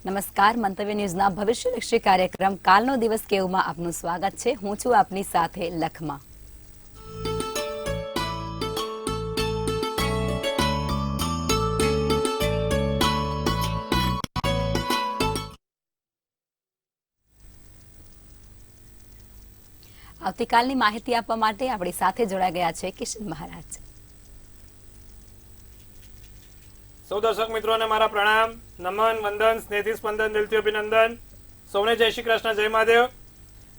નમસ્કાર, મંતવ્ય ન્યૂઝના ભવિષ્યલક્ષી કાર્યક્રમ કાલનો દિવસ કેવુંમાં આપનું સ્વાગત છે. હું છું આપની સાથે લખમા. આવતીકાલની માહિતી આપવા માટે આપણી સાથે જોડાઈ ગયા છે કિશન મહારાજ. સૌ દર્શક મિત્રોને મારા પ્રણામ, નમન, વંદન, સ્નેહથી સ્પંદન, દિલથી અભિનંદન. સૌને જય શ્રી કૃષ્ણ, જય મહાદેવ.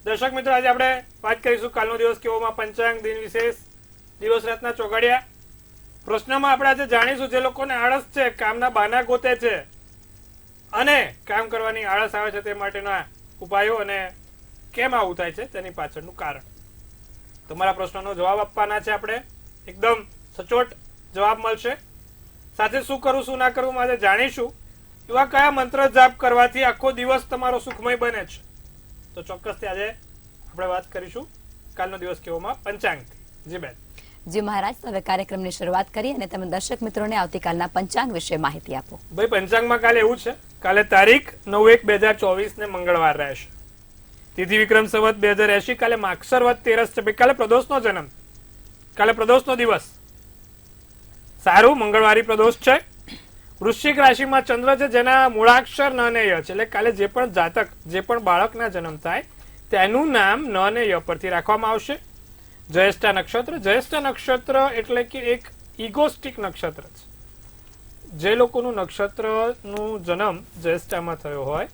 દર્શક મિત્રો, આજે આપણે વાત કરીશું કાલનો દિવસ કેવોમાં પંચાંગ, દિન વિશેષ, દિવસ રાતના ચોઘડિયા. પ્રશ્નમાં આપણે આજે જાણીશું જે લોકોને આળસ છે, કામના બહાના ગોતે છે અને કામ કરવાની આળસ આવે છે તે માટેના ઉપાયો અને કેમ આવું થાય છે તેની પાછળનું કારણ. તમારા પ્રશ્નનો જવાબ આપવાના છે આપણે. એકદમ સચોટ જવાબ મળશે. સાથે શું કરવું શું ના કરવું આજે જાણીશું. એવા કયા મંત્ર જાપ કરવાથી આખો દિવસ તમારો સુખમય બને છે, તો ચોક્કસથી આજે આપણે વાત કરીશું કાલનો દિવસ કેવોમાં પંચાંગથી. જી બેન. જી મહારાજ, હવે કાર્યક્રમની શરૂઆત કરીએ અને તમે દર્શક મિત્રોને આવતીકાલના પંચાંગ વિશે માહિતી આપો. ભાઈ, પંચાંગમાં કાલે એવું છે, કાલે તારીખ 9/1/2024 ને મંગળવાર રહેશે. તિથિ વિક્રમ સંવત 2080. કાલે માગસર વદ તેરસ છે. કાલે પ્રદોષનો જન્મ, કાલે પ્રદોષનો દિવસ. સારું, મંગળવારી પ્રદોષ છે. વૃશ્ચિક રાશિમાં ચંદ્ર છે, જેના મૂળાક્ષર ન ને ય છે. એટલે કાલે જે પણ જાતક, જે પણ બાળકના જન્મ થાય તેનું નામ ન ને ય પરથી રાખવામાં આવશે. જ્યેષ્ઠા નક્ષત્ર. જ્યેષ્ઠા નક્ષત્ર એટલે કે એક ઇગોસ્ટિક નક્ષત્ર છે. જે લોકોનું નક્ષત્રનું જન્મ જ્યેષ્ઠામાં થયો હોય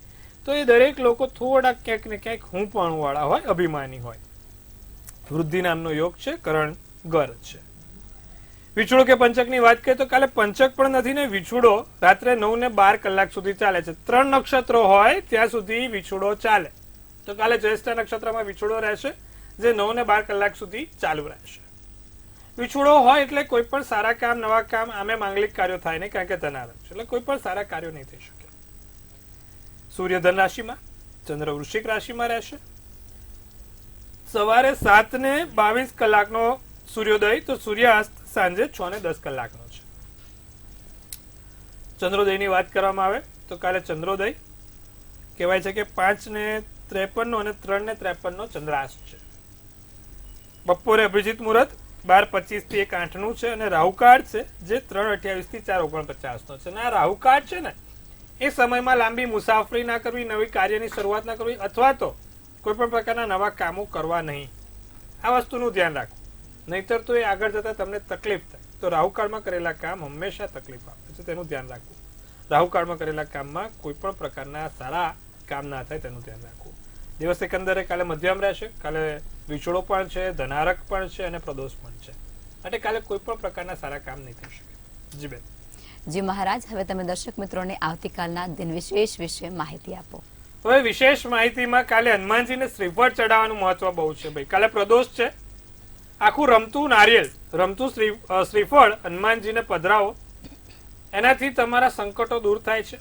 તો એ દરેક લોકો થોડા ક્યાંક ને ક્યાંક હુંપણું વાળા હોય, અભિમાની હોય. વૃદ્ધિ નામનો યોગ છે, કરણ ગર છે. વિછુડો કે પંચકની વાત કરીએ તો કાલે પંચક પણ નથી ને વિછુડો રાત્રે 9 ને 12 કલાક સુધી ચાલે છે. 3 નક્ષત્રો હોય ત્યાં સુધી વિછુડો ચાલે. તો કાલે જ્યેષ્ઠા નક્ષત્રમાં વિછુડો રહેશે, જે 9 ને 12 કલાક સુધી ચાલુ રહેશે. વિછુડો હોય એટલે કોઈ પણ સારા કામ, નવા કામ, આમે માંગલિક કાર્યો થાય નહીં, કારણ કે ધનારક છે, એટલે કોઈ પણ સારા કાર્યો નહીં થઈ શકે. સૂર્ય ધન રાશિમાં, ચંદ્ર વૃશ્ચિક રાશિમાં રહેશે. સવારે 7 ને 22 કલાકનો સૂર્યોદય, તો સૂર્યાસ્ત સાંજે 6 ને 10 કલાકનો છે. ચંદ્રોદયની વાત કરવામાં આવે તો કાલે ચંદ્રોદય કહેવાય છે કે 5 ને 53 અને 3 ને 53 નો ચંદ્રાસ્ત છે. બપોરે અભિજીત મુહૂર્ત 12:25 થી 1:08 નું છે અને રાહુકાળ છે, જે 3:28 થી 4:49 નો છે. અને આ રાહુકાળ છે ને, એ સમયમાં લાંબી મુસાફરી ના કરવી, નવી કાર્યની શરૂઆત ના કરવી, અથવા તો કોઈ પણ પ્રકારના નવા કામો કરવા નહીં. આ વસ્તુનું ધ્યાન રાખવું, નહીતર તો એ આગળ જતા તમને તકલીફ થાય. તો રાહુકાળમાં કરેલા કામ હંમેશા તકલીફ આપે છે, તેનું ધ્યાન રાખવું. રાહુકાળમાં કરેલા કામમાં કોઈ પણ પ્રકારના સારા કામ ના થાય તેનું ધ્યાન રાખવું. દિવસ એકંદરે કાલે મધ્યમ રહેશે. કાલે વિછોડો પણ છે, ધનારક પણ છે અને પ્રદોષ પણ છે. એટલે કાલે કોઈ પણ પ્રકારના સારા કામ નહીં થઈ શકે. જી બેન. જી મહારાજ, હવે તમે દર્શક મિત્રોને આવતીકાલના દિન વિશેષ વિશે માહિતી આપો. હવે વિશેષ માહિતીમાં કાલે હનુમાનજીને શ્રીફળ ચડાવવાનું મહત્વ બહુ છે. ભાઈ, કાલે પ્રદોષ છે. આખું રમતું નારિયેલ, રમતું શ્રીફળ હનુમાનજીને પધરાવો, એનાથી તમારા સંકટો દૂર થાય છે.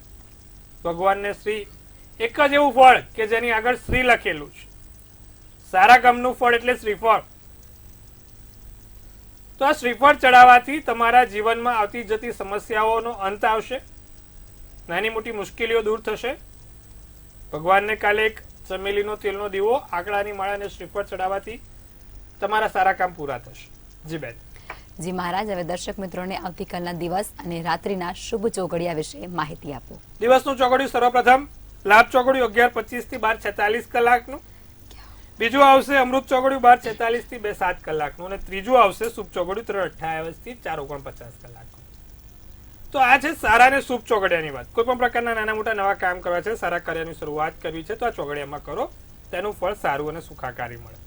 ભગવાનને શ્રી એક જ એવું ફળ કે જેની આગળ શ્રી લખેલું છે. સારા કામનું ફળ એટલે શ્રીફળ. તો આ શ્રીફળ ચડાવવાથી તમારા જીવનમાં આવતી જતી સમસ્યાઓનો અંત આવશે. નાની મોટી મુશ્કેલીઓ દૂર થશે. ભગવાનને કાલે એક ચમેલીનો તેલનો દીવો, આંકડાની માળાને શ્રીફળ ચડાવવાથી તમારા સારા કામ પૂરા થશે. જી બેન. જી મહારાજ, હવે દર્શક મિત્રોને આવતીકાલના દિવસ અને રાત્રિના શુભ ચોઘડિયા વિશે માહિતી આપો. દિવસનું ચોઘડિયું સર્વપ્રથમ લાભ ચોઘડિયું 11:25 થી 12:46 કલાકનું. બીજું આવશે અમૃત ચોઘડિયું 12:46 થી 2:07 કલાકનું. અને ત્રીજું આવશે શુભ ચોઘડિયું 3:28 થી 4:49 કલાકનું. તો આ છે સારા અને શુભ ચોઘડિયાની વાત. કોઈ પણ પ્રકારના નાના મોટા નવા કામ કરવા છે, સારા કાર્યની શરૂઆત કરવી છે, તો આ ચોઘડિયામાં કરો, તેનું ફળ સારું અને સુખાકારી મળે.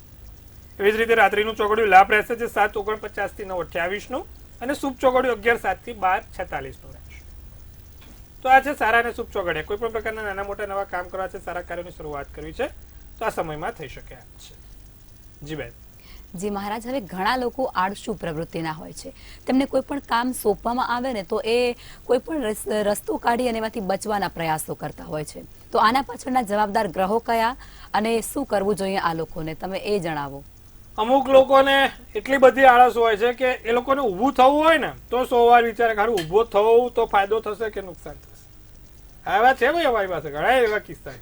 એવી જ રીતે રાત્રિનું ચોઘડિયું લાભ રહેશે, જે 7:49 થી 9:28 નું, અને શુભ ચોઘડિયું 11:07 થી 12:46 નું રહેશે. તો આ છે સારા અને શુભ ચોઘડિયા. કોઈ પણ પ્રકારના નાના મોટા નવા કામ કરવા છે, સારા કાર્યોની શરૂઆત કરવી છે, તો આ સમયમાં થઈ શકે છે. જી બેન. જી મહારાજ, હવે ઘણા લોકો આળસુ પ્રવૃત્તિના હોય છે. તેમને કોઈ પણ કામ સોંપવામાં આવે ને તો એ કોઈ પણ રસ્તો કાઢી અને એમાંથી બચવાના પ્રયાસો કરતા હોય છે. તો આના પાછળના જવાબદાર ગ્રહો કયા અને શું કરવું જોઈએ આ લોકોને, તમે એ જણાવો. અમુક લોકોને એટલી બધી આળસ હોય છે કે એ લોકોને ઊભું થવું હોય ને તો 100 વાર વિચારે, ખાલી ઊભો થવું તો ફાયદો થશે કે નુકસાન થશે. આવા છે ભાઈ અમારી પાસે ઘણા એવા કિસ્સા.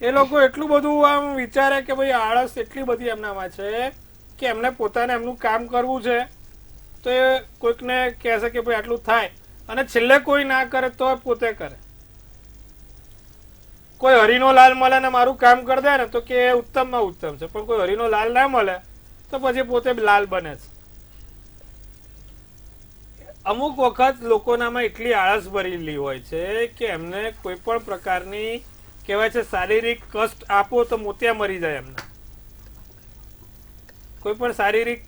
એ લોકો એટલું બધું આમ વિચારે કે ભાઈ આળસ એટલી બધી એમનામાં છે કે એમને પોતાને એમનું કામ કરવું છે તો એ કોઈકને કહેશે કે ભાઈ આટલું થાય અને છેલ્લે કોઈ ના કરે તો પોતે કરે. કોઈ હરીનો લાલ મળે ને મારું કામ કરી દે ને તો કે એ ઉત્તમમાં ઉત્તમ છે, પણ કોઈ હરીનો લાલ ના મળે તો પછી પોતે લાલ બને છે. અમુક વખત લોકોનામાં એટલી આળસ ભરેલી હોય છે કે એમને કોઈ પણ પ્રકારની કહેવાય છે શારીરિક કષ્ટ આપો તો મોતિયા મરી જાય એમને. કોઈ પણ શારીરિક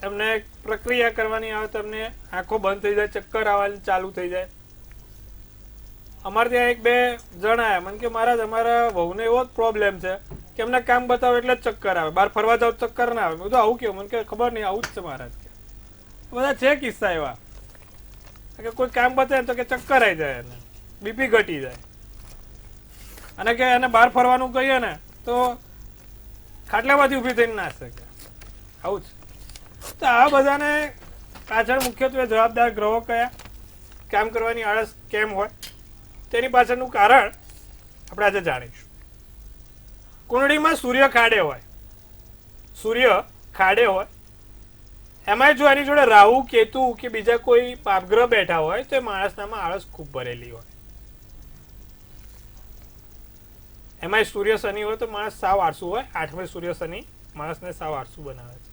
એમને પ્રક્રિયા કરવાની આવે તો એમને આંખો બંધ થઈ જાય, ચક્કર આવવાની ચાલુ થઈ જાય. અમારે ત્યાં એક બે જણ આવ્યા મને કે મહારાજ અમારા વહુને એવો જ પ્રોબ્લેમ છે કે એમને કામ બતાવો એટલે જ ચક્કર આવે, બહાર ફરવા જાવ ચક્કર ના આવે. બધું આવું કેવું? મને કે ખબર નહીં, આવું જ છે મહારાજ. બધા છે કિસ્સા એવા કે કોઈ કામ બતાવે તો કે ચક્કર આવી જાય, એને બીપી ઘટી જાય, અને કે એને બહાર ફરવાનું કહીએ ને તો ખાટલામાંથી ઊભી થઈને ના શકે. આવું છે. તો આ બધાને પાછળ મુખ્યત્વે જવાબદાર ગ્રહો કયા, કામ કરવાની આળસ કેમ હોય, તેની પાછળનું કારણ આપણે આજે જાણીશું. કુંડળીમાં સૂર્ય ખાડે હોય, સૂર્ય ખાડે હોય, એમાં જો એની જોડે રાહુ, કેતુ કે બીજા કોઈ પાપગ્રહ બેઠા હોય તો એ માણસનામાં આળસ ખૂબ ભરેલી હોય. એમાં સૂર્ય શનિ હોય તો માણસ સાવ આળસુ હોય. 8મે સૂર્ય શનિ માણસને સાવ આળસુ બનાવે છે.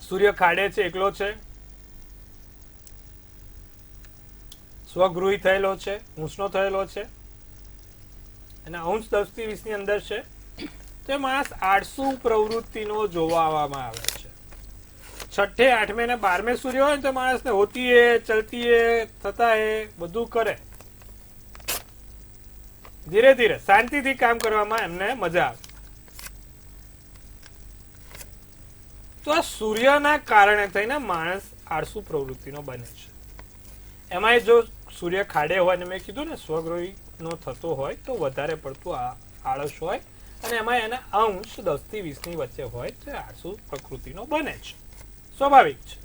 સૂર્ય ખાડે છે, એકલો છે, સ્વગૃહી થયેલો છે, ઊંચનો થયેલો છે, અને અંશ 10 થી 20 ની અંદર છે, તો માણસ આળસુ પ્રવૃત્તિનો જોવા આવવામાં આવે છે. 6, 8 ને 12 સૂર્ય હોય ને તો માણસને હોતી એ ચલતી એ થતા એ બધું કરે. ધીરે ધીરે શાંતિથી કામ કરવામાં એમને મજા આવે. તો આ સૂર્યના કારણે થઈને માણસ આળસુ પ્રવૃત્તિનો બને છે. એમાં જો સૂર્ય ખાડે હોય ને મેં કીધું ને સ્વગૃહી નો થતો હોય તો વધારે પડતું આળસ હોય, અને એમાં એના અંશ 10 થી 20 ની વચ્ચે હોય તો આળસુ પ્રકૃતિનો બને છે. સ્વાભાવિક છે.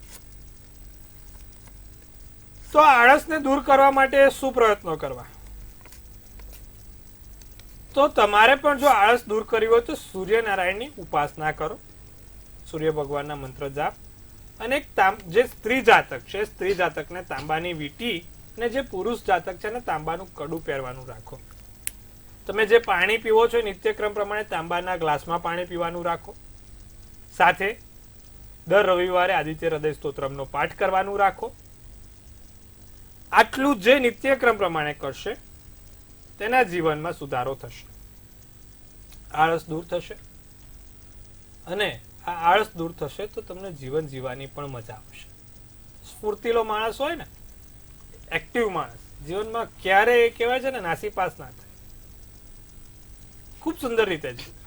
તો આળસને દૂર કરવા માટે શું પ્રયત્નો કરવા? તો તમારે પણ જો આળસ દૂર કરવી હોય તો સૂર્યનારાયણની ઉપાસના કરો, સૂર્ય ભગવાનના મંત્ર જાપ, અને જે સ્ત્રી જાતક છે સ્ત્રી જાતકને તાંબાની વીંટી, અને જે પુરુષ જાતક છે ને તાંબાનું કડું પહેરવાનું રાખો. તમે જે પાણી પીવો છો નિત્યક્રમ પ્રમાણે તાંબાના ગ્લાસમાં પાણી પીવાનું રાખો. સાથે દર રવિવારે આદિત્ય હૃદય સ્તોત્રમનો પાઠ કરવાનું રાખો. આટલું જે નિત્યક્રમ પ્રમાણે કરશે તેના જીવનમાં સુધારો થશે, આળસ દૂર થશે, અને આ આળસ દૂર થશે તો તમને જીવન જીવવાની પણ મજા આવશે. સ્ફૂર્તિલો માણસ હોય ને, એક્ટિવ માણસ, જીવનમાં ક્યારેય કહેવાય છે ને નાસીપાસ ના થાય, ખૂબ સુંદર રીતે જીવે.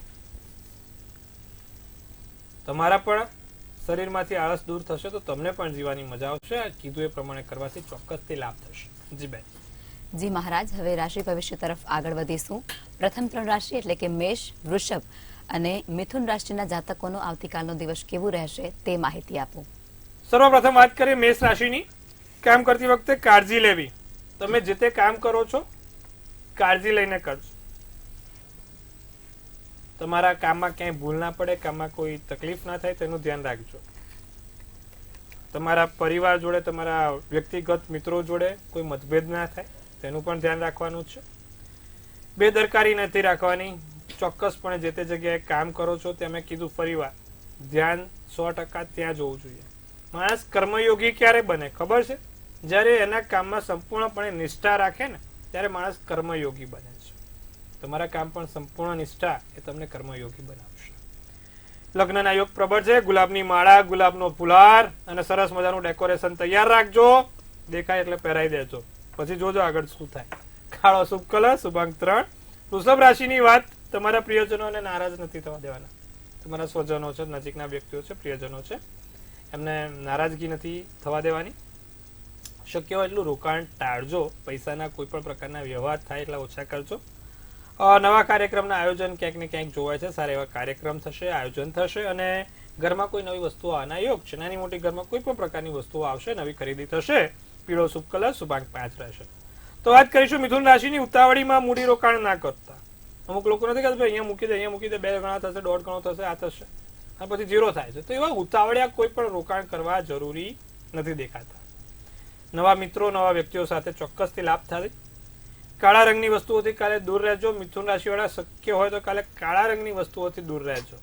તમારા પણ શરીરમાંથી આળસ દૂર થશે તો તમને પણ જીવવાની મજા આવશે. આ કીધું એ પ્રમાણે કરવાથી ચોક્કસથી લાભ થશે. જી બેન. જી મહારાજ, હવે રાશિ ભવિષ્ય તરફ આગળ વધીશું. પ્રથમ 3 રાશિ એટલે કે મેષ, વૃષભ અને મિથુન રાશિના જાતકોનો આવતીકાલનો દિવસ કેવું રહેશે તે માહિતી આપો. સર્વપ્રથમ વાત કરીએ મેષ રાશિની. કામ કરતી વખતે કાળજી લેવી. તમે જે તે કામ કરો છો કાળજી લઈને કરજો. તમારા કામમાં ક્યાંય ભૂલ ના પડે, કામમાં કોઈ તકલીફ ના થાય તેનું ધ્યાન રાખજો. તમારા પરિવાર જોડે, તમારા વ્યક્તિગત મિત્રો જોડે કોઈ મતભેદ ના થાય તેનું પણ ધ્યાન રાખવાનું છે. બેદરકારી નથી રાખવાની. ચોક્કસપણે જે તે જગ્યાએ કામ કરો છો તે મેં કીધું ફરીવાર, ધ્યાન 100% ત્યાં જોવું જોઈએ. માણસ કર્મયોગી ક્યારે બને ખબર છે? જ્યારે એના કામમાં સંપૂર્ણપણે નિષ્ઠા રાખે ને ત્યારે માણસ કર્મયોગી બને છે. તમારા કામ પણ સંપૂર્ણ નિષ્ઠા એ તમને કર્મયોગી બનાવશે. લગ્નના યોગ પ્રબળ છે. ગુલાબની માળા, ગુલાબનો ફુલાર અને સરસ મજાનું ડેકોરેશન તૈયાર રાખજો. દેખાય એટલે પહેરાઈ દેજો, પછી જોજો આગળ શું થાય. કાળો શુભ કલર, શુભાંક 3. વૃષભ રાશિની વાત, તમારા પ્રિયજનોને નારાજ નથી થવા દેવાના. તમારા સ્વજનો છે, નજીકના વ્યક્તિઓ છે, પ્રિયજનો છે, એમને નારાજગી નથી થવા દેવાની. શક્ય હોય એટલું રોકાણ ટાળજો. પૈસાના કોઈ પણ પ્રકારના વ્યવહાર થાય એટલા ઓછા કરજો. નવા કાર્યક્રમના આયોજન ક્યાંક ને ક્યાંક જોવાય છે. સારા એવા કાર્યક્રમ થશે, આયોજન થશે, અને ઘરમાં કોઈ નવી વસ્તુઓ આવવાના યોગ છે. નાની મોટી ઘરમાં કોઈ પણ પ્રકારની વસ્તુઓ આવશે, નવી ખરીદી થશે. પીળો શુભ કલર શુભાંક 5 રહેશે. તો વાત કરીશું મિથુન રાશિની ઉતાવળીમાં મૂડી રોકાણ ના કરતા. અમુક લોકો નથી કહેતા ભાઈ અહીંયા મૂકી દે 2 ગણા થશે 1.5 ગણો થશે આ થશે અને પછી 0 થાય છે. તો એવા ઉતાવળિયા કોઈ પણ રોકાણ કરવા જરૂરી નથી દેખાતા. નવા મિત્રો નવા વ્યક્તિઓ સાથે ચોક્કસથી લાભ થાય. કાળા રંગની વસ્તુઓથી કાલે દૂર રહેજો. મિથુન રાશિવાળા શક્ય હોય તો કાલે કાળા રંગની વસ્તુઓથી દૂર રહેજો.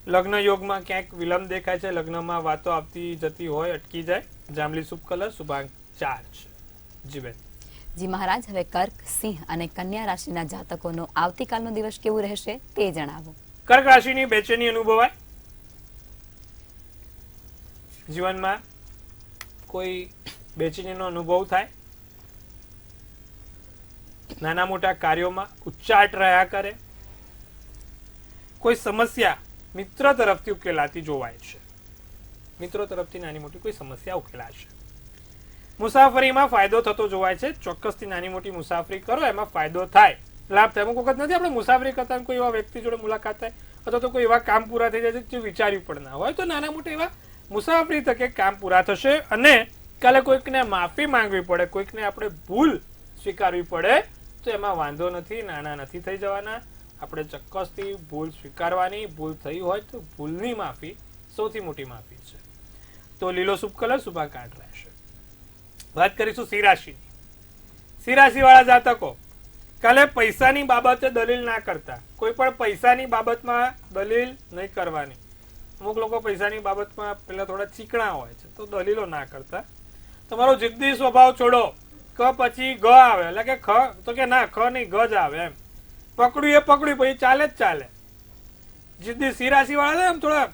લગ્ન યોગમાં ક્યાંક વિલંબ દેખાય છે. લગ્નમાં વાતો આવતી જતી હોય અટકી જાય. જાંબલી શુભ કલર શુભાંક 4 છે. જી બેન. જી મહારાજ, હવે કર્ક, સિંહ અને કન્યા રાશિના જાતકોનો આવતીકાલનો દિવસ કેવું રહેશે તે જણાવો. કર્ક રાશિની બેચેની અનુભવાય. જીવનમાં કોઈ બેચેનીનો અનુભવ થાય. નાના મોટા કાર્યોમાં ઉચ્ચાટ રહ્યા કરે. કોઈ સમસ્યા મિત્ર તરફથી ઉકેલાતી જોવાય છે. મિત્રો તરફથી નાની મોટી કોઈ સમસ્યા ઉકેલાશે. મુસાફરીમાં ફાયદો થતો જોવાય છે. ચોક્કસથી નાની મોટી મુસાફરી કરો એમાં ફાયદો થાય, લાભ થાય. અમુક વખત નથી આપણે મુસાફરી કરતા કોઈ એવા વ્યક્તિ જોડે મુલાકાત થાય અથવા તો કોઈ એવા કામ પૂરા થઈ જાય જે વિચાર્યું પણ ના હોય તો નાના મોટા એવા મુસાફરી તકે કામ પૂરા થશે. અને કાલે કોઈકને માફી માંગવી પડે, કોઈકને આપણે ભૂલ સ્વીકારવી પડે તો એમાં વાંધો નથી. નાના નથી થઈ જવાના. આપણે ચોક્કસથી ભૂલ સ્વીકારવાની. ભૂલ થઈ હોય તો ભૂલની માફી સૌથી મોટી માફી છે. તો લીલો શુભ કલર શુભાંક 8 રહેશે. વાત કરીશું સિંહ રાશિની. સિંહ રાશિવાળા જાતકો કાલે પૈસાની બાબતે દલીલ ના કરતા. કોઈ પણ પૈસાની બાબતમાં દલીલ નહીં કરવાની. અમુક લોકો પૈસાની બાબતમાં પેલા થોડા ચીકણા હોય છે તો દલીલો ના કરતા. તમારો જિદ્દી સ્વભાવ છોડો. ક પછી ગ આવે એટલે કે ખ તો કે ના ખ નહીં ગ જ આવે એમ. પકડ્યું એ પકડ્યું પછી ચાલે જ ચાલે. જિદ્દી સિંહ રાશિવાળા છે એમ થોડા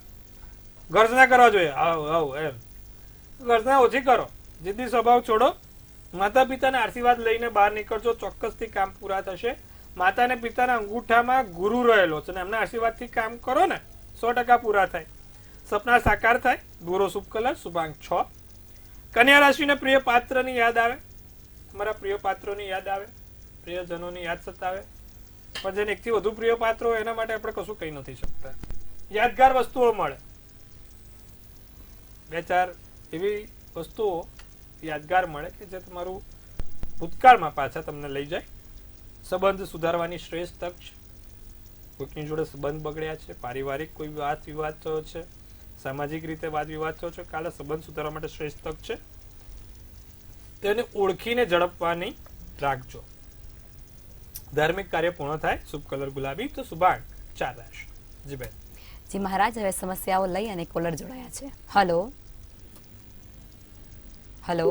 ઘર્ષણા કરવા જોઈએ. આવ એમ ઘર્ષણા ઓછી કરો. જિદ્દી સ્વભાવ છોડો. માતા પિતાના આશીર્વાદ લઈને બહાર નીકળજો. ચોક્કસથી કામ પૂરા થશે. માતા અને પિતાના અંગૂઠામાં ગુરુ રહેલો છે અને એમના આશીર્વાદથી કામ કરો ને 100% પૂરા થાય. સપના સાકાર થાય. ભૂરો શુભ કલર શુભાંક 6. કન્યા રાશિને પ્રિય પાત્રની યાદ આવે. તમારા પ્રિય પાત્રોની યાદ આવે. પ્રિયજનોની યાદ સતાવે. પણ જેને એકથી વધુ પ્રિય પાત્રો હોય એના માટે આપણે કશું કહી નથી શકતા. યાદગાર વસ્તુઓ મળે. 2-4 એવી વસ્તુઓ યાદગાર મળે કે જે તમારું ભૂતકાળમાં પાછા તમને લઈ જાય. સંબંધ સુધારવાની શ્રેષ્ઠ તક છે. કોઈકની જોડે સંબંધ બગડ્યા છે, પારિવારિક કોઈ વાદ વિવાદ થયો છે, સામાજિક રીતે વાદ વિવાદ થયો છે, કાલે સંબંધ સુધારવા માટે શ્રેષ્ઠ તક છે. તેને ઓળખીને ઝડપવાની રાખજો. ધાર્મિક કાર્ય પૂર્ણ થાય. શુભ કલર ગુલાબી તો શુભાંક 4 રહેશે. જી બેન. જી મહારાજ, હવે સમસ્યાઓ લઈ અને કોલર જોડાયા છે. Hello hello.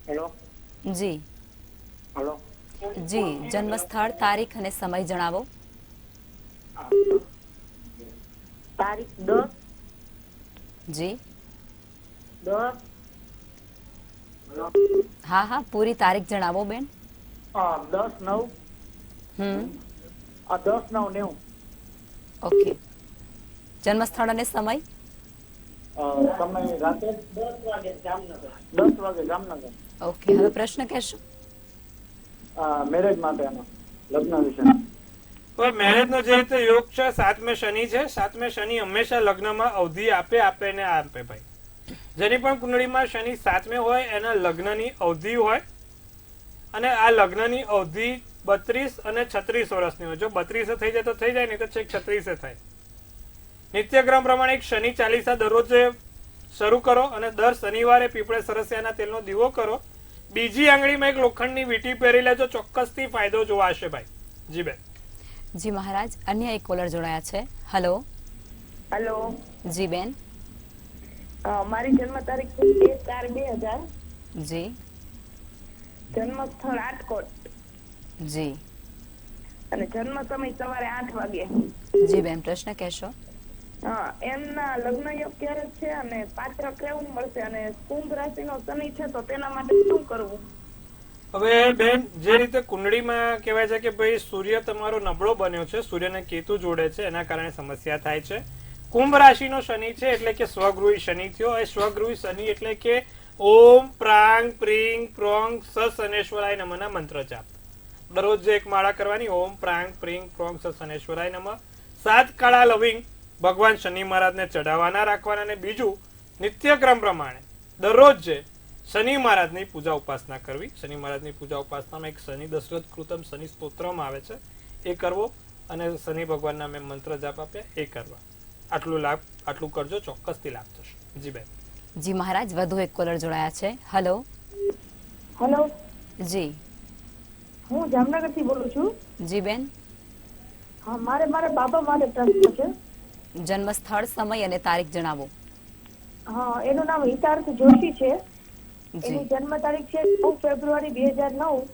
હેલો. જી હેલો. જી, જન્મ સ્થળ, તારીખ અને સમય જણાવો. તારીખ 10 જી 10 હા હા, પૂરી તારીખ જણાવો બેન. 10/9 10/9/90. ઓકે. જન્મ સ્થળ અને સમય. સમય રાતે 10 વાગે જામનગર. ઓકે, હવે પ્રશ્ન કહેશો. મેરેજ માટેનો લગ્ન વિશે. તો મેરેજનો જે રીતે યોગ છે 7મે શનિ છે. 7મે શનિ હંમેશા લગ્નમાં અવધિ આપે ને આપે ભાઈ. જેની પણ કુંડળીમાં શનિ 7મે હોય એના લગ્નની અવધિ હોય અને આ લગ્નની અવધિ 32 અને 36 વર્ષની હોય. જો 32 થઈ જાય તો થઈ જાય, નહીં તો છેક 36 થાય. નિત્યક્રમ પ્રમાણે એક શનિ ચાલીસા દરરોજ શરૂ કરો અને દર શનિવારે પીપળે સરસિયાના તેલનો દીવો કરો. બીજી આંગળીમાં એક લોખંડની વીંટી પહેરી લેજો. ચોક્કસથી ફાયદો જોવાશે ભાઈ. જી બેન. જી મહારાજ, અન્ય એક કોલર જોડાયા છે. હલો. હેલો. જી બેન. મારી જન્મ તારીખ 1/4/2000. જી જન્મ સ્થળ રાજકોટ જી અને જન્મ સમય સવારે 8 વાગે. જી બેન, પ્રશ્ન કહેશો. એમના લગ્ન યોગ ક્યારે છે અને પાત્ર કેવું મળશે અને કુંભ રાશિનો શનિ છે તો તેના માટે શું કરવું? હવે બેન, જે રીતે કુંડળીમાં કહેવાય છે કે ભાઈ સૂર્ય તમારો નબળો બન્યો છે, સૂર્યને કેતુ જોડે છે, એના કારણે સમસ્યા થાય છે. કુંભ રાશિનો શનિ છે એટલે કે સ્વગૃહી શનિ થયો. એ સ્વગૃહી શનિ એટલે કે ઓમ પ્રાંગ પ્રીંગ પ્રોંગ સ શનેશ્વરાય નમઃના મંત્ર જાપ. દરરોજ એક માળા કરવાની. ઓમ પ્રાંગ પ્રીંગ પ્રોંગ સ શનેશ્વરાય નમઃ. 7 કાળા લવિંગ ભગવાન શનિ મહારાજને ચઢાવવાના રાખવાના. અને બીજું નિત્યક્રમ પ્રમાણે દરરોજ શનિ મહારાજની પૂજા ઉપાસના કરવી. શનિ મહારાજની પૂજા ઉપાસનામાં એક શનિ દશરથ કૃતમ શનિ સ્તોત્રમાં આવે છે, એ કરવો, અને શનિ ભગવાનના મેં મંત્ર જાપ આપ્યા એ કરવા. આટલું કરજો, ચોક્કસથી લાભ થશે. જી બેન. જી મહારાજ, વધુ એક કોલર જોડાયા છે. હલો. હેલો, જી. હું જામનગરથી બોલું છું. જી બેન. હા, મારા બાબા માટે પ્રશ્ન છે. જન્મ સ્થળ, સમય અને તારીખ જણાવો. હા, એનું નામ હિતાર્થ જોશી છે. જી. એની જન્મ તારીખ છે 9 ફેબ્રુઆરી 2009.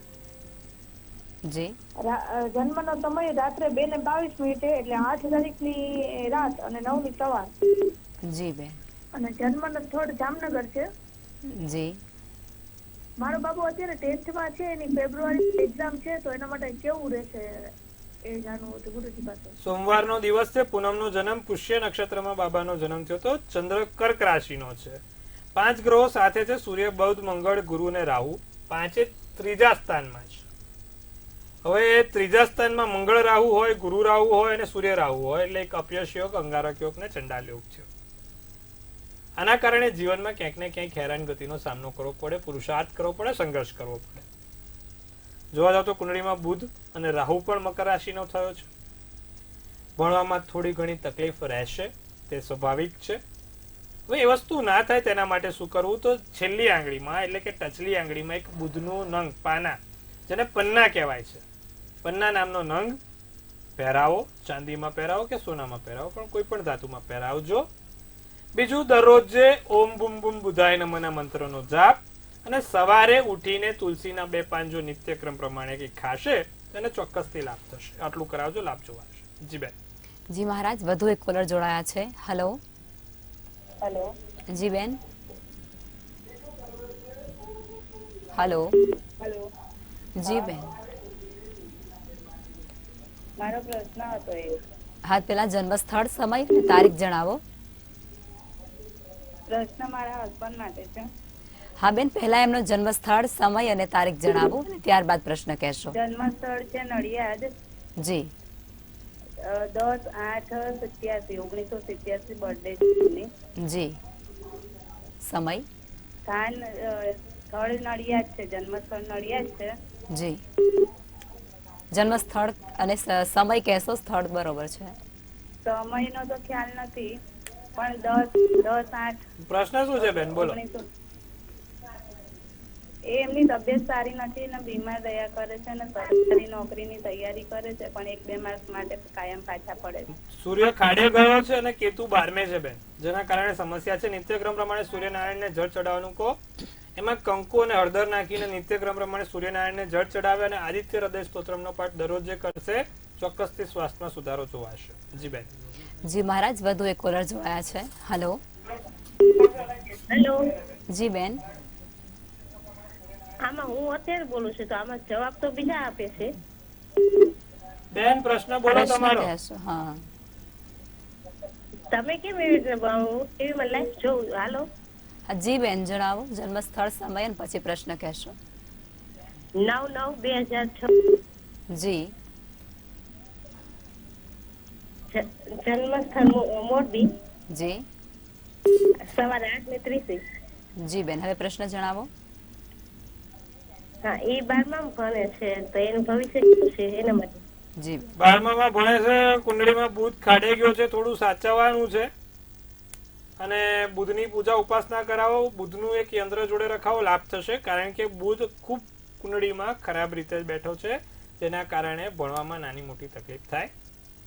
જી. જન્મનો સમય રાત્રે 2:22 એટલે 8 તારીખની રાત અને 9 ની સવાર. જી બેન. અને જન્મનો સ્થળ જામનગર છે. જી. મારો બાબુ અત્યારે 10th માં છે, એની ફેબ્રુઆરી એક્ઝામ છે, તો એના માટે કેવું રહેશે એ જાણવું હતું ગુરુજી પાસે. સોમવારનો દિવસ છે, પૂનમનો જન્મ, પુષ્ય નક્ષત્રમાં બાબાનો જન્મ થયો હતો. ચંદ્ર કર્ક રાશિનો છે. 5 ગ્રહો સાથે છે, સૂર્ય, બુધ, મંગળ, ગુરુ અને રાહુ. 5 ત્રીજા સ્થાનમાં છે. હવે ત્રીજા સ્થાનમાં મંગળ રાહુ હોય, ગુરુ રાહુ હોય અને સૂર્ય રાહુ હોય એટલે એક અપયશ યોગ, અંગારક યોગ ને ચંડાલ યોગ છે. આના કારણે જીવનમાં ક્યાંક ને ક્યાંક હેરાનગતિનો સામનો કરવો પડે, પુરુષાર્થ કરવો પડે, સંઘર્ષ કરવો પડે. જોવા જાવ તો કુંડળીમાં બુધ અને રાહુ પણ મકર રાશિનો થયો છે. ભણવામાં થોડી ઘણી તકલીફ રહેશે, તે સ્વાભાવિક છે. હવે એ વસ્તુ ના થાય તેના માટે શું કરવું, તો છેલ્લી આંગળીમાં એટલે કે ટચલી આંગળીમાં એક બુધનું નંગ, પાના, જેને પન્ના કહેવાય છે, પન્ના નામનો નંગ પહેરાવો. ચાંદીમાં પહેરાવો કે સોનામાં પહેરાવો, પણ કોઈ પણ ધાતુમાં પહેરાવજો. બીજું, દરરોજે ઓમ બુમ બુમ બુધાય નમઃના મંત્રનો જાપ, અને સવારે ઉઠીને તુલસીના 2 પાન જો નિત્યક્રમ પ્રમાણે કંઈક ખાશે તેને ચોક્કસથી લાભ થશે. આટલું કરાવજો, લાભ જોવાશે. જી બેન. જી મહારાજ, વધુ એક કોલર જોડાયા છે. હલો. હેલો. જી બેન. હલો. હેલો. જી બેન. મારો પ્રશ્ન હતો એ. હા, પેલા જન્મ સ્થળ, સમય અને તારીખ જણાવો. પ્રશ્ન મારા હસબન્ડ માટે છે. હા બેન, પહેલા એમનો જન્મ સ્થળ, સમય અને તારીખ જણાવો અને ત્યારબાદ પ્રશ્ન કહેશો. જન્મ સ્થળ છે નડિયાદ. જી. 10/8/87 બર્થડે છે. જી. સમય. સ્થાન સ્થળ નડિયાદ છે, જન્મ સ્થળ નડિયાદ છે. જી. જન્મ સ્થળ અને સમય કહેશો, સ્થળ બરોબર છે. સમયનો તો ખ્યાલ નથી, પણ 10/8. પ્રશ્ન શું છે બેન, બોલો. એમની તબિયત સારી નથી ને બીમાર રહ્યા કરે છે ને સરકારી નોકરીની તૈયારી કરે છે, પણ 1-2 માસ માટે કાયમ પાછા પડે છે. સૂર્ય ખાડે ગયો છે અને કેતુ 12મે છે બેન, જેના કારણે સમસ્યા છે. નિત્યક્રમ પ્રમાણે સૂર્યનારાયણને જળ ચડાવવાનું કહો. એમાં કંકુ અને હળદર નાખીને નિત્યક્રમ પ્રમાણે સૂર્યનારાયણને જળ ચડાવે અને આદિત્ય હૃદય સ્તોત્રમનો પાઠ દરરોજ જે કરશે ચોક્કસથી સ્વાસ્થ્યમાં સુધારો જોવાશે. જી બેન. જી મહારાજ, વધુ એક કોલર જોડાયા છે. હલો. હેલો. જી બેન. આમાં હું અત્યારે બોલું છું, તો આમાં જવાબ તો બીજા આપે છે. બેન, પ્રશ્ન બોલો પ્રશ્ન તમારો. કહેશો. હા. તમે કેમ એવી રીતે ટીવીમાં લાઈવ જોઉં? હાલો. જી બેન, જણાવો જન્મ સ્થળ, સમય અને પછી પ્રશ્ન કહેશો. 9/9/2006. જી. જન્મ સ્થળ મોરબી. જી. સવારે 8:30. જી બેન, હવે પ્રશ્ન જણાવો. હા, એ 12માં ભણે છે, તો એનું ભવિષ્ય શું છે એના માટે. જી. 12માં ભણે છે, કુંડળીમાં બુધ ખાડે ગયો છે, થોડું સાચવવાનું છે. અને બુધની પૂજા ઉપાસના કરાવો, બુધનું એક યંત્ર જોડે રખાવો, લાભ થશે. કારણ કે બુધ ખૂબ કુંડળીમાં ખરાબ રીતે બેઠો છે, જેના કારણે ભણવામાં નાની મોટી તકલીફ થાય.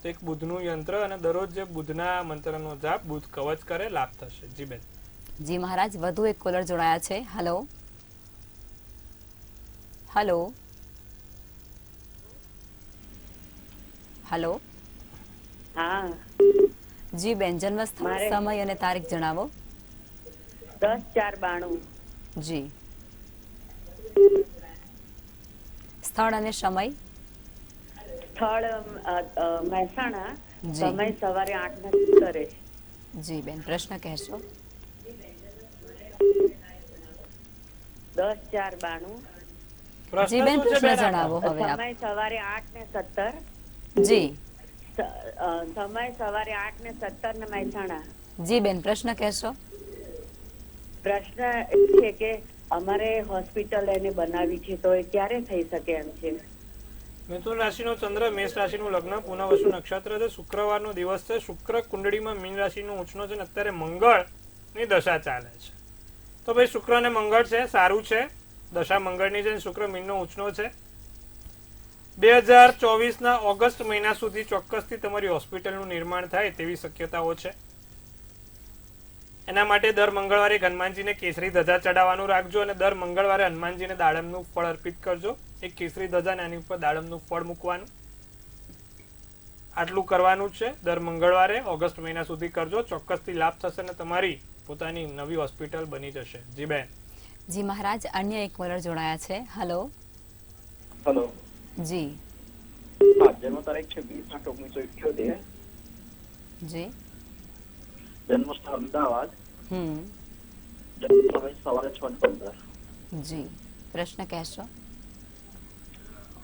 તો એક બુધનું યંત્ર અને દરરોજ જે બુધના મંત્રનો જાપ, બુધ કવચ કરે, લાભ થશે. જી બેન. જી મહારાજ, વધુ એક કોલર જોડાયા છે. હલો. હલો. હલો. હા. જી બેન, જન્મ સ્થળ, સમય અને તારીખ જણાવો. 10/4/92. જી. સ્થળ અને સમય. સ્થળ મહેસાણા. જી. સમય સવારે 8:17. જી બેન, પ્રશ્ન કહેશો. 10/4/92. જી બેન, પ્રશ્ન જણાવો હવે આપ. સમય સવારે 8:17. જી. સમય સવારે 8:17 મહેસાણા. જી બેન, પ્રશ્ન કહેશો. પ્રશ્ન છે કે અમારે હોસ્પિટલ એને બનાવી છે તો એ ક્યારે થઈ શકે એમ છે? મિથુન રાશિનો ચંદ્ર, મેષ રાશિનું લગ્ન, પુનઃવસુ નક્ષત્ર છે, શુક્રવારનો દિવસ છે, શુક્ર કુંડળીમાં મીન રાશિનો ઉંચનો છે અને અત્યારે મંગળની દશા ચાલે છે. તો ભાઈ શુક્ર અને મંગળ છે, સારું છે, દશા મંગળની છે, શુક્ર મીનનો ઉંચનો છે. 2024ના ઓગસ્ટ મહિના સુધી ચોક્કસથી તમારી હોસ્પિટલનું નિર્માણ થાય તેવી શક્યતાઓ છે. એના માટે દર મંગળવારે હનુમાનજીને કેસરી ધજા ચડાવવાનું રાખજો અને દર મંગળવારે હનુમાનજીને દાડમનું ફળ અર્પિત કરજો. એક કેસરી ધજા અને એની ઉપર દાડમનું ફળ મૂકવાનું, આટલું કરવાનું છે. દર મંગળવારે ઓગસ્ટ મહિના સુધી કરજો, ચોક્કસથી લાભ થશે અને તમારી પોતાની નવી હોસ્પિટલ બની જશે. જી બેન. જી મહારાજ, અન્ય એક કોલર જોડાયા છે. હલો. હેલો. જી. હા, જન્મ તારીખ છે 20/8/1978. જી. જન્મ સ્થળ અમદાવાદ. જન્મ સમય સવારે 6:15. જી, પ્રશ્ન કહેશો?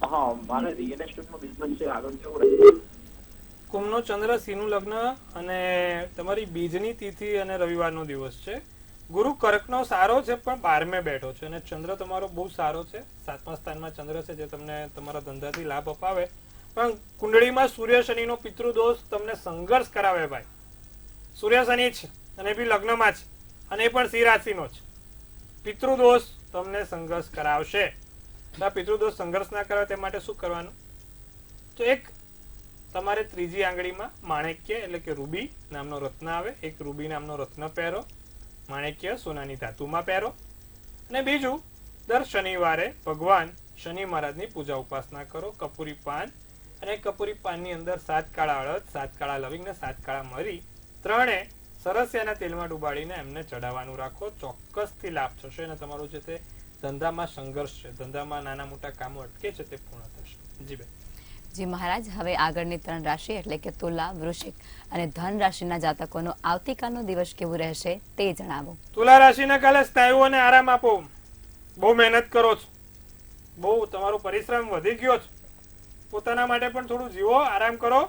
હા, મારે રિયલ એસ્ટેટનો બિઝનેસ છે, આગળ કેવું રહેશે? કુંભનો ચંદ્ર, સિંહનું લગ્ન અને તમારી બીજની તિથિ અને રવિવારનો દિવસ છે. ગુરુ કર્કનો સારો છે પણ 12મે બેઠો છે અને ચંદ્ર તમારો બહુ સારો છે, 7મા સ્થાનમાં ચંદ્ર છે જે તમને તમારા ધંધાથી લાભ અપાવે. પણ કુંડળીમાં સૂર્ય શનિનો પિતૃદોષ તમને સંઘર્ષ કરાવે ભાઈ. સૂર્ય શનિ છે અને એ બી લગ્નમાં છે અને એ પણ સિંહ રાશિનો છે. પિતૃદોષ તમને સંઘર્ષ કરાવશે. આ પિતૃદોષ સંઘર્ષ ના કરાવે તે માટે શું કરવાનું? તો એક તમારે ત્રીજી આંગળીમાં માણેક્ય એટલે કે રૂબી નામનો રત્ન આવે, એક રૂબી નામનો રત્ન પહેરો, માણેક્ય સોનાની ધાતુમાં પહેરો. અને બીજું, દર શનિવારે ભગવાન શનિ મહારાજની પૂજા ઉપાસના કરો. કપૂરી પાન અને કપૂરી પાનની અંદર 7 કાળા અડદ, 7 કાળા લવિંગ ને 7 કાળા મરી ત્રણે સરસિયાના તેલમાં ડુબાડીને એમને ચડાવવાનું રાખો. ચોક્કસથી લાભ થશે અને તમારું જે તે ધંધામાં સંઘર્ષ છે, ધંધામાં નાના મોટા કામો અટકે છે તે પૂર્ણ થશે. જી બેન. જી મહારાજ, હવે આગળની 3 રાશિ એટલે કે તુલા, વૃશ્ચિક અને ધન રાશિના જાતકોનો આવતીકાલનો દિવસ કેવું રહેશે તે જણાવો. તુલા રાશિના કાલે સ્નાયુઓને આરામ આપો. બહુ મહેનત કરો છો, બહુ તમારો પરિશ્રમ વધી ગયો છે, પોતાના માટે પણ થોડું જીવો, આરામ કરો,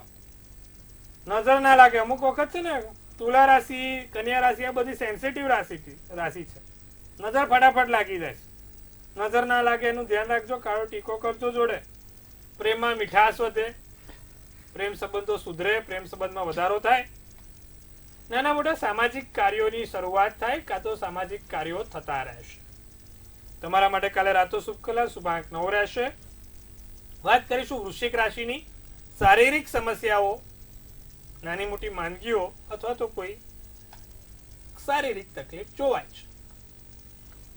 નજર ના લાગે. અમુક વખત છે ને તુલા રાશિ, કન્યા રાશિ આ બધી સેન્સિટિવ રાશિ છે, નજર ફટાફટ લાગી જાય છે. નજર ના લાગે એનું ધ્યાન રાખજો. કાળો ટીકો કરજો. જોડે પ્રેમમાં મીઠાશ વધે, પ્રેમ સંબંધો સુધરે, પ્રેમ સંબંધમાં વધારો થાય, નાના મોટા સામાજિક કાર્યોની શરૂઆત થાય કાં તો સામાજિક કાર્યો થતા રહેશે. તમારા માટે કાલે રાતો શુભ કલર, શુભાંક 9 રહેશે. વાત કરીશું વૃશ્ચિક રાશિની. શારીરિક સમસ્યાઓ, નાની મોટી માંદગીઓ અથવા તો કોઈ શારીરિક તકલીફ જોવાય છે.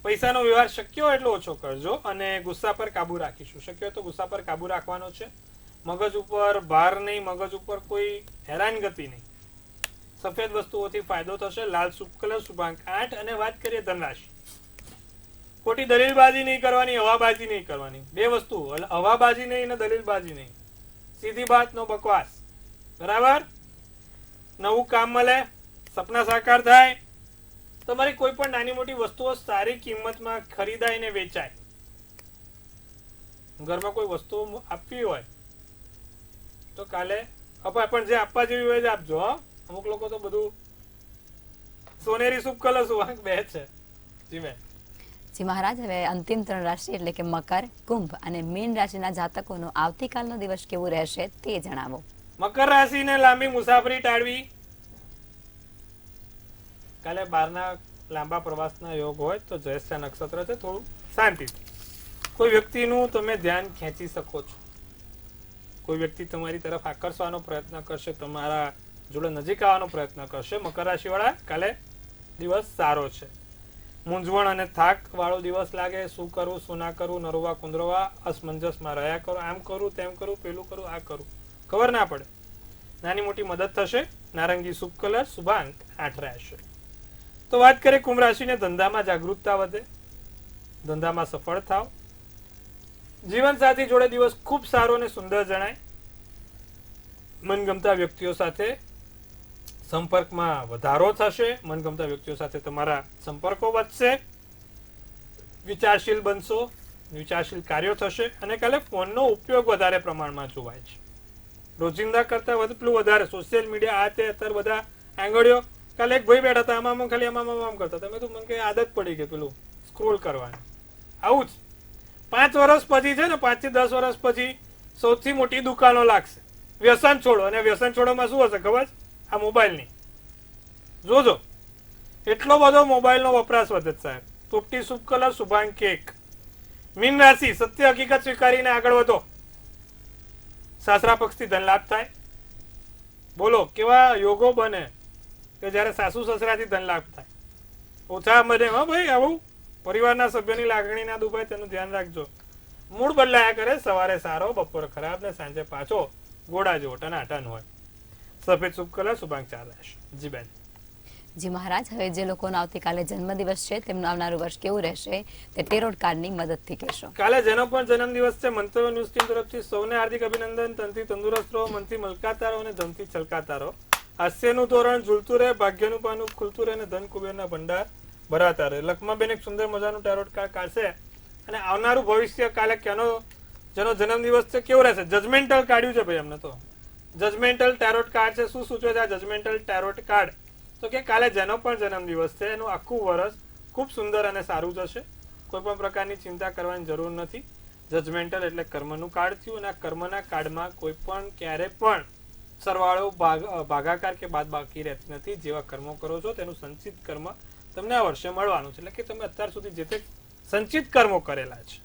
પૈસાનો વ્યવહાર શક્ય હોય એટલો ઓછો કરજો અને ગુસ્સા પર કાબુ રાખીશું. શક્ય હોય તો ગુસ્સા પર કાબુ રાખવાનો છે. મગજ ઉપર ભાર નહીં, મગજ ઉપર કોઈ હેરાનગતિ નહીં. સફેદ વસ્તુઓથી ફાયદો થશે. લાલ શુભ કલર, શુભાંક 8. અને વાત કરીએ ધનરાશિ. ખોટી દલીલબાજી નહીં કરવાની, હવાબાજી નહીં કરવાની. બે વસ્તુ, હવાબાજી નહીં અને દલીલબાજી નહીં. સીધી વાત, નો બકવાસ. બરાબર? નવું કામ મળે, સપના સાકાર થાય, તમારી કોઈ પણ નાની મોટી વસ્તુઓ સારી કિંમતમાં ખરીદાય ને વેચાય. ઘરમાં કોઈ વસ્તુ આપવી હોય તો કાલે અપાય, પણ જે આપવા જેવી હોય જ આપજો. અમુક લોકો તો બધું સોનેરી શુભ કલર, શુભાંક 2 છે. જી મેં. જી મહારાજ, હવે અંતિમ 3 રાશિ એટલે કે મકર, કુંભ અને મીન રાશિના જાતકોનો આવતીકાલનો દિવસ કેવું રહેશે તે જણાવો. મકર રાશિને લાંબી મુસાફરી ટાળવી. કાલે બહારના લાંબા પ્રવાસના યોગ હોય તો જ્યેષ્ઠ નક્ષત્ર છે, થોડું શાંતિથી. કોઈ વ્યક્તિનું તમે ધ્યાન ખેંચી શકો છો, કોઈ વ્યક્તિ તમારી તરફ આકર્ષવાનો પ્રયત્ન કરશે, તમારા જોડે નજીક આવવાનો પ્રયત્ન કરશે. મકર રાશિવાળા કાલે દિવસ સારો છે. મૂંઝવણ અને થાક વાળો દિવસ લાગે. શું કરવું શું ના કરવું, નરવા કુંદરવા અસમંજસમાં રહ્યા કરો. આમ કરું તેમ કરું, પેલું કરું આ કરું, ખબર ના પડે. નાની મોટી મદદ થશે. નારંગી શુભ કલર, શુભાંક 8 રહેશે. તો વાત કરીએ કુંભ રાશિને. ધંધામાં જાગૃતતા વધે, ધંધામાં સફળ થાવ. જીવનસાથી જોડે દિવસ ખૂબ સારો અને સુંદર જણાય. મનગમતા વ્યક્તિઓ સાથે સંપર્કમાં વધારો થશે. મનગમતા વ્યક્તિઓ સાથે તમારા સંપર્કો વધશે. વિચારશીલ બનશો, વિચારશીલ કાર્યો થશે. અને કાલે ફોનનો ઉપયોગ વધારે પ્રમાણમાં જોવાય છે. રોજિંદા કરતા વધુ વધારે સોશિયલ મીડિયા આ તે અત્યારે બધા આંગળીઓ. કાલે એક ભાઈ બેઠા હતા, આમાં ખાલી આમાં કરતા. તમે તો મને કઈ આદત પડી ગઈ પેલું સ્ક્રોલ કરવાની. આવું જ 5 વર્ષ પછી છે ને 5 થી 10 વર્ષ પછી સૌથી મોટી દુકાનો લાગશે. વ્યસન છોડો, અને વ્યસન છોડોમાં શું હશે ખબર છે? આ મોબાઈલની. જોજો એટલો બધો મોબાઈલનો વપરાશ વધે છે સાહેબ. તોપટી શુભ કલર શુભાંક 1. મીન રાશિ, સત્ય હકીકત સ્વીકારીને આગળ વધો. સાસરા પક્ષથી ધન લાભ થાય. બોલો કેવા યોગો બને કે જયારે સાસુ સસરાથી ધન લાભ થાય. ઓછા બને હા ભાઈ, આવું પરિવારના સભ્યોની લાગણી ના દુભાય તેનું ધ્યાન રાખજો. મૂડ બદલાયા કરે, સવારે સારો, બપોર ખરાબ ને સાંજે પાછો ગોળા જેવો ટનાટન હોય. સફેદ શુભ કલર શુભાંક 4 રહેશે. જી બેન. જી મહારાજ, હવે જે લોકોનો આવતીકાલે જન્મદિવસ છે તેમનું આવનારું વર્ષ કેવું રહેશે તે ટેરોટ કાર્ડની મદદથી કહેશો. કાલે જેનો પણ જન્મદિવસ છે, મંતવ્ય ન્યૂઝ ટીમ તરફથી સૌને હાર્દિક અભિનંદન. તનથી તંદુરસ્ત રહો, મનથી મલકાતા રહો અને ધનથી છલકાતા રહો. હાસ્યનું તોરણ ઝૂલતું રહે, ભાગ્યનું પાનું ખુલતું રહે અને ધન કુબેરના ભંડાર ભરાતા રહે. લખમાબેન એક સુંદર મજાનું ટેરોટ કાર્ડ કાઢશે અને આવનારું ભવિષ્ય કાલે જેનો જન્મદિવસ છે કેવું રહેશે. જજમેન્ટલ કાઢ્યું છે ભાઈ અમને તો. જજમેન્ટલ ટેરોટ કાર્ડ છે. શું સૂચવે છે આ જજમેન્ટલ ટેરોટ કાર્ડ? તો કે કાલે જેનો પણ જન્મદિવસ છે એનું આખું વર્ષ ખૂબ સુંદર અને સારું જશે. કોઈ પણ પ્રકારની ચિંતા કરવાની જરૂર નથી. જજમેન્ટલ એટલે કર્મનું કાર્ડ થયું, અને આ કર્મના કાર્ડમાં કોઈ પણ ક્યારે પણ સરવાળો ભાગાકાર કે બાદબાકી રહેતી નથી. જેવા કર્મો કરો છો તેનું સંચિત કર્મ તમને આ વર્ષે મળવાનું છે. એટલે કે તમે અત્યાર સુધી જે તે સંચિત કર્મો કરેલા છે,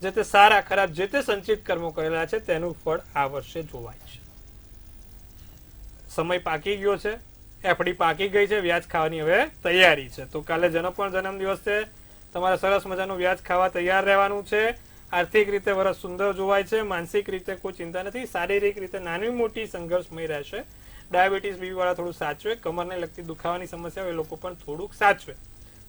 જે તે સારા ખરાબ જે તે સંચિત કર્મો કરેલા છે તેનું ફળ આ વર્ષે જોવાય છે. સમય પાકી ગયો છે, એફડી પાકી ગઈ છે, વ્યાજ ખાવાની હવે તૈયારી છે. તો કાલે જેનો પણ જન્મદિવસ છે તમારે સરસ મજાનું વ્યાજ ખાવા તૈયાર રહેવાનું છે. આર્થિક રીતે વર્ષ સુંદર જોવાય છે. માનસિક રીતે કોઈ ચિંતા નથી. શારીરિક રીતે નાની મોટી સંઘર્ષમય રહેશે. ડાયાબિટીસ બીપી વાળા થોડું સાચવે. કમરને લગતી દુખાવાની સમસ્યા હોય એ લોકો પણ થોડુંક સાચવે.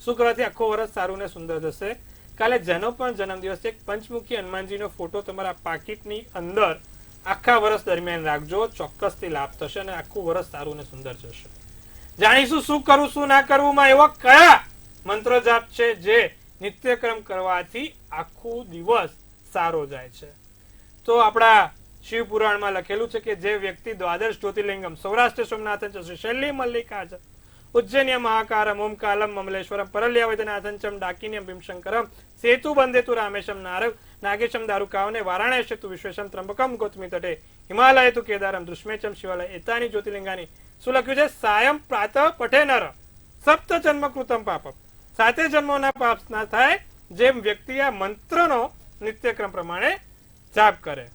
શું કરવાથી આખો વર્ષ સારું ને સુંદર જશે. કાલે જેનો પણ જન્મદિવસ છે, એક પંચમુખી હનુમાનજીનો ફોટો તમારા પાકીટની અંદર આખા વર્ષ દરમિયાન રાખજો. ચોક્કસથી લાભ થશે અને આખું વર્ષ સારું ને સુંદર જશે. જાણીશું શું કરવું શું ના કરવું માં એવા કયા મંત્ર જાપ છે જે નિત્યક્રમ કરવાથી આખું દિવસ સારો જાય છે. તો આપણા શિવ પુરાણમાં લખેલું છે કે જે વ્યક્તિ દ્વાદશ જ્યોતિર્લિંગમ સૌરાષ્ટ્ર સોમનાથન શૈલી મલ્લિકાર્જુન ઉજ્જૈન્ય મહાકારમ ઓમકાલમ મમલેશ્વરમ પરલ્યાવૈદ્યનાથંચમ ડાકિન્યમ ભીમશંકરમ સેતુ બંદેતુ રામેશમ નાગેશમ દારુકાવને વારાણસી તુ વિશ્વેશમ ત્રંબકમ ગૌતમી તટે હિમાલય તુ કેદારમ દૃશ્મેચમ શિવાલય એતાની જ્યોતિર્લિંગાની શું લખ્યું છે? સાયં પ્રાતઃ પઠે નર સપ્ત જન્મ કૃતમ પાપમ. 7 જન્મોના પાપ ના થાય જેમ વ્યક્તિ આ મંત્રનો નિત્યક્રમ પ્રમાણે જાપ કરે.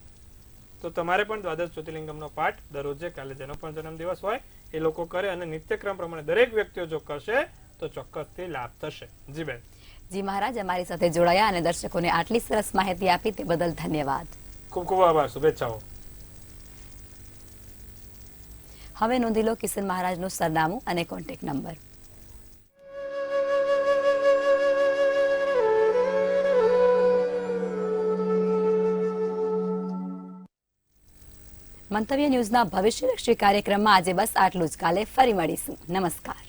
તો તમારે પણ દ્વાદશ જ્યોતિર્લિંગમનો પાઠ દરરોજે કાલે જેનો પણ જન્મદિવસ હોય એ લોકો કરે અને નિત્યક્રમ પ્રમાણે દરેક વ્યક્તિઓ જો કરશે તો ચોક્કસથી લાભ થશે. જી બેન. જી મહારાજ, અમારી સાથે જોડાયા અને દર્શકોને આટલી સરસ માહિતી આપી તે બદલ ધન્યવાદ. ખૂબ ખૂબ આભાર. શુભેચ્છાઓ. હવે નોંધી લો કિશન મહારાજનું સરનામું અને કોન્ટેક્ટ નંબર. મંતવ્ય ન્યૂઝના ભવિષ્યલક્ષી કાર્યક્રમમાં આજે બસ આટલું જ. કાલે ફરી મળીશું. નમસ્કાર.